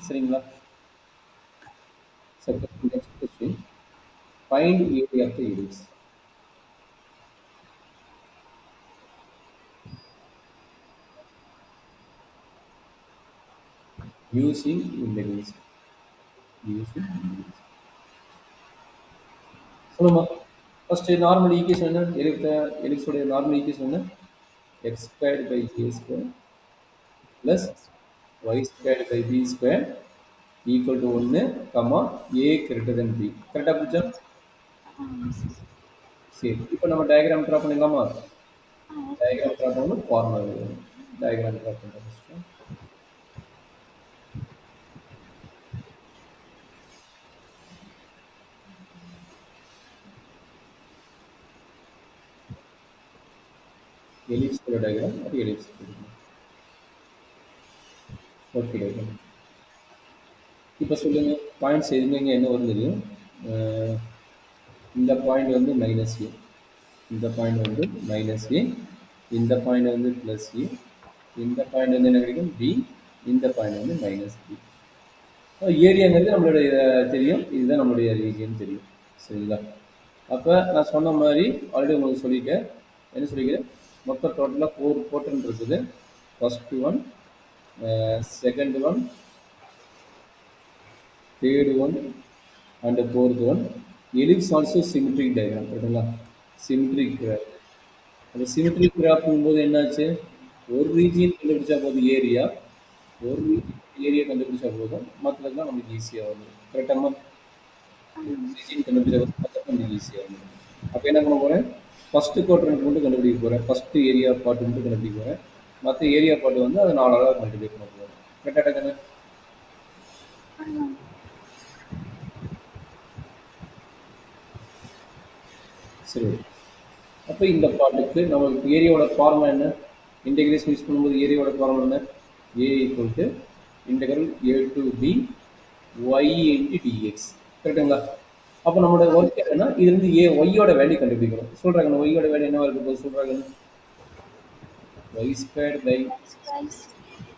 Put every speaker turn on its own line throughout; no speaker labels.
சரிங்களா? Second, next question. Find area of the ellipse using integrals. Using integrals. சொல்லுமா first normal equation என்ன எலிப்ஸோட normal equation என்ன x squared by a square plus y squared by b square equal to ஒன்று comma a greater than b கரெக்டாக புரிஞ்சா சரி இப்போ நம்ம டயக்ராம் ட்ரா பண்ணிடலாமா டயக்ராம் ட்ரா பண்ணணும் ஃபார்முலா டயக்ராம் ட்ரா பண்ணுறோம் ஃபஸ்ட்டு எலிப்ஸ் டயக்ராம் அது எலிப்ஸ் ஓகே டயக்ராம் இப்போ சொல்லுங்கள் பாயிண்ட்ஸ் எதுங்க என்ன வரும் தெரியும் இந்த பாயிண்ட் வந்து மைனஸ் ஏ இந்த பாயிண்ட் வந்து மைனஸ் ஏ இந்த பாயிண்ட் வந்து ப்ளஸ் ஏ இந்த பாயிண்ட் வந்து என்ன கிடைக்கும் பி இந்த பாயிண்ட் வந்து மைனஸ் பி ஏரியாங்கிறது நம்மளுடைய தெரியும் இதுதான் நம்மளுடைய ரீஜியன் தெரியும் சரிங்களா அப்போ நான் சொன்ன மாதிரி ஆல்ரெடி உங்களுக்கு சொல்லியிருக்கேன் என்ன சொல்லிக்கிறேன் மொத்தம் டோட்டலாக 4 போர்ட்டன் இருக்குது first one second one third one and fourth one ellipse also symmetric diagram ரைட்டுங்களா சிமெட்ரிக் கிராஃப் அந்த சிமெட்ரிக் கிராஃப்ங்கும் போது என்னாச்சு ஒரு ரீஜியன் கண்டுபிடிச்சா போதும் ஏரியா ஒரு ஏரியா கண்டுபிடிச்சா போதும் மற்றதுலாம் நமக்கு ஈஸியாக வரும் கரெக்டாக ரீஜியன் கண்டுபிடிச்சா போதும் மற்றது நமக்கு ஈஸியாக வரும் அப்போ என்ன பண்ண போகிறேன் ஃபஸ்ட்டு குவாட்ரண்ட் மட்டும் கண்டுபிடிக்க போகிறேன் ஃபஸ்ட்டு ஏரியா பார்ட் மட்டும் கண்டுபிடிக்க போகிறேன் மற்ற ஏரியா பார்ட் வந்து அதை 4 அளவு மல்டிப்ளை பண்ண போகிறேன் கரெக்டாக தானே சரி அப்போ இந்த பார்ட்டுக்கு நமக்கு ஏரியாவோட ஃபார்முலா என்ன இன்டெகிரேஷன் யூஸ் பண்ணும்போது ஏரியாவோட ஃபார்முலா என்ன A equal to integral a to b y into dx கரெக்டுங்களா அப்போ நம்மளோட ஒர்க் என்னன்னா இதுலேருந்து ஏ ஒய்யோட வேல்யூ கண்டுபிடிக்கணும் சொல்கிறாங்க ஒய்யோட வேல்யூ என்னவா இருக்க போது சொல்கிறாங்க y square by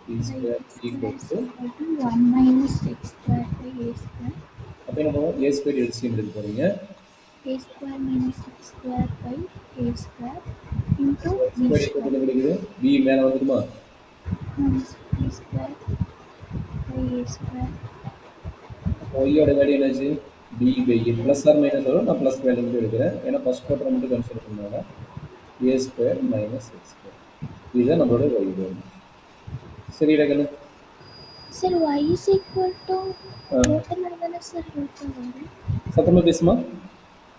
b square equal to
1 minus x square by a square.
அப்போ என்ன பண்ணுவோம் ஏ ஸ்கொயர் எல்சிஎம் எடுக்க போகிறீங்க
A square minus x square by a square into b
square
square
என்ன கிடைக்குது பி மேலே வந்துடுமா
minus b square by a square.
ஒய்யோட வேல்யூ என்னாச்சு b by a plus r minus வரும் நான் ப்ளஸ் வேல்யூ மட்டும் எடுக்கிறேன் ஏன்னா ஃபஸ்ட் குவார்டர் மட்டும் கன்சிடர் பண்ணாங்க ஏ ஸ்கொயர் மைனஸ் எக்ஸ் ஸ்கொயர் இதுதான் நம்மளோட ஒய் வேல்யூ சரி இடங்கள்
Sir, y is equal to total adana sir root varum.
சத்தமாக பேசுமா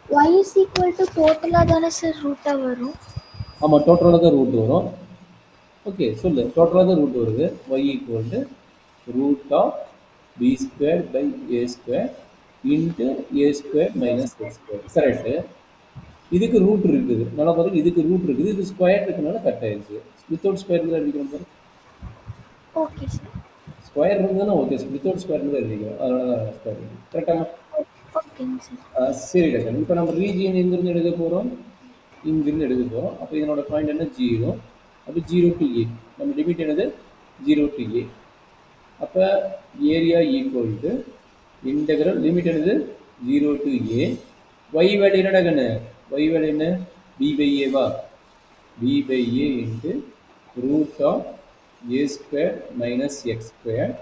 Y is equal to total adana sir root varum.
ஆமாம் டோட்டலாக தான் ரூட் வரும் ஓகே சொல்லு டோட்டலாக தான் ரூட் வருது y equal to root of b square by a square into a square minus x square correct இதுக்கு ரூட் இருக்குது நல்லா பாருங்க இதுக்கு ரூட் இருக்குது இது ஸ்கொயர் இருக்கனால கட் ஆயிடுச்சு வித்தவுட் ஸ்கொயர் தான் எழுதிக்கிறோம் பாருங்க
Okay sir.
ஸ்கொயர் இருந்ததுன்னா ஓகே வித்தவுட் ஸ்கொயர் தான் எழுதிக்கிறோம் அதனால தான் ஸ்கொயர் கரெக்டாக
Okay sir.
சரி டாக்டர் இப்போ நம்ம ரீஜியன் எங்கேருந்து எடுக்க போகிறோம் இங்கிருந்து எடுக்க போகிறோம் அப்போ இதனோட பாயிண்ட் என்ன 0 அப்போ 0 to a நம்ம லிமிட் என்னது 0 to a அப்போ area equal to integral limit என்னது 0 to a y வேல்யூ என்னடா கண்ணு y வேல்யூ என்ன b by a வா b by a into root of a square minus x square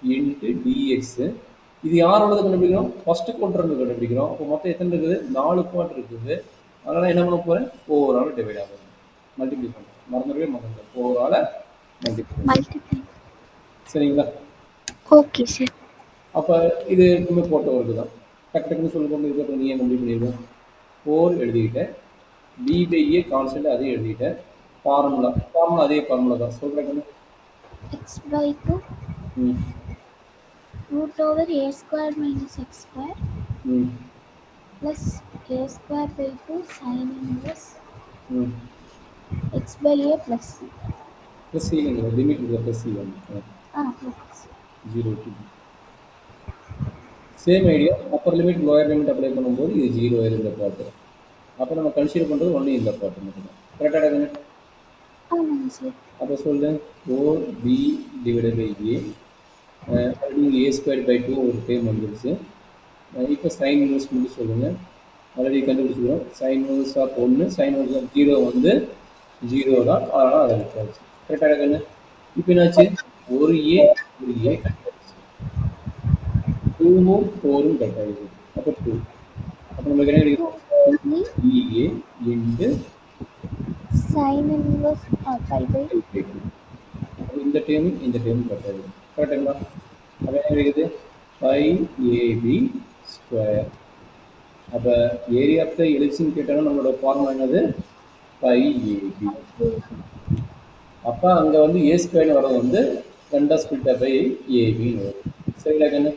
into dx இது யாரோட கண்டுபிடிக்கிறோம் ஃபர்ஸ்ட் குவாட்ரண்ட் கண்டுபிடிக்கிறோம் அப்போ மொத்தம் எத்தனை இருக்குது 4 குவார்டர் இருக்குது அதனால் என்ன பண்ண போகிறேன் ஓவரால் டிவைட் ஆகும் மல்டிப்ளை பண்ணுறேன் மறந்துடவே மறந்துடுறேன் ஓவரால் மல்டிப்ளை சரிங்களா
Okay sir.
அப்போ இது எப்பவுமே போட்ட ஒர்க்கு தான் டக்கு டக்குன்னு சொல்லி கொண்டு இருக்க நீ கம்ப்ளீட் பண்ணிடுவேன் 4 எழுதிக்கிட்டேன் பி பை ஏ கான்ஸ்டன்ட் அதே எழுதிக்கிட்டேன் ஃபார்முலா அதே ஃபார்முலா தான் சொல்கிறேன்
X by 2 root over a square minus x square plus a square by 2 sin inverse x by a plus c.
Plus C இல்லைங்க லிமிட் இருக்குது plus C
Okay.
0 to same idea upper limit lower limit apply பண்ணும்போது இது 0 ஆயிரும் இந்த part அப்போ நம்ம consider பண்ணுறது only இந்த பார்ட்டு மட்டும்தான் கரெக்டாக
ஆமாங்க சார்.
அப்போ சொல்லு 4b divided by a already a square by 2 ஒரு டேம் வந்துருச்சு. இப்போ சைன் இன்வெர்ஸ் மட்டும் சொல்லுங்கள். ஆல்ரெடி கண்டுபிடிச்சிக்கிறோம். Sine inverse of 1 sine inverse of 0 வந்து 0 தான். அதனால் அதை விட்டாச்சு. கரெக்டாக இருக்குன்னு. இப்போ என்னாச்சு, ஒரு ஏ கட் ஆயிடுச்சு, 2ம் 4ம் கட் ஆயிடுச்சு. அப்போ 2. அப்போ நமக்கு என்ன கிடைக்கும், 2EA into
sin inverse pi by
2. இந்த டேர்ம் கட் ஆகிடும். கரெக்டுங்களா? அப்போ என்ன கிடைக்குது, 5AB ஸ்கொயர். அப்போ ஏரியா ஆஃப் த எலிப்ஸ்ன்னு கேட்டாலும் நம்மளோட ஃபார்முலா என்னது, 5AB. அப்போ அங்கே வந்து ஏ ஸ்கொயர்னு வரது வந்து 2 ஸ்பிளிட் பை ஏபின்னு வரும். சரிங்களா கண்ணு?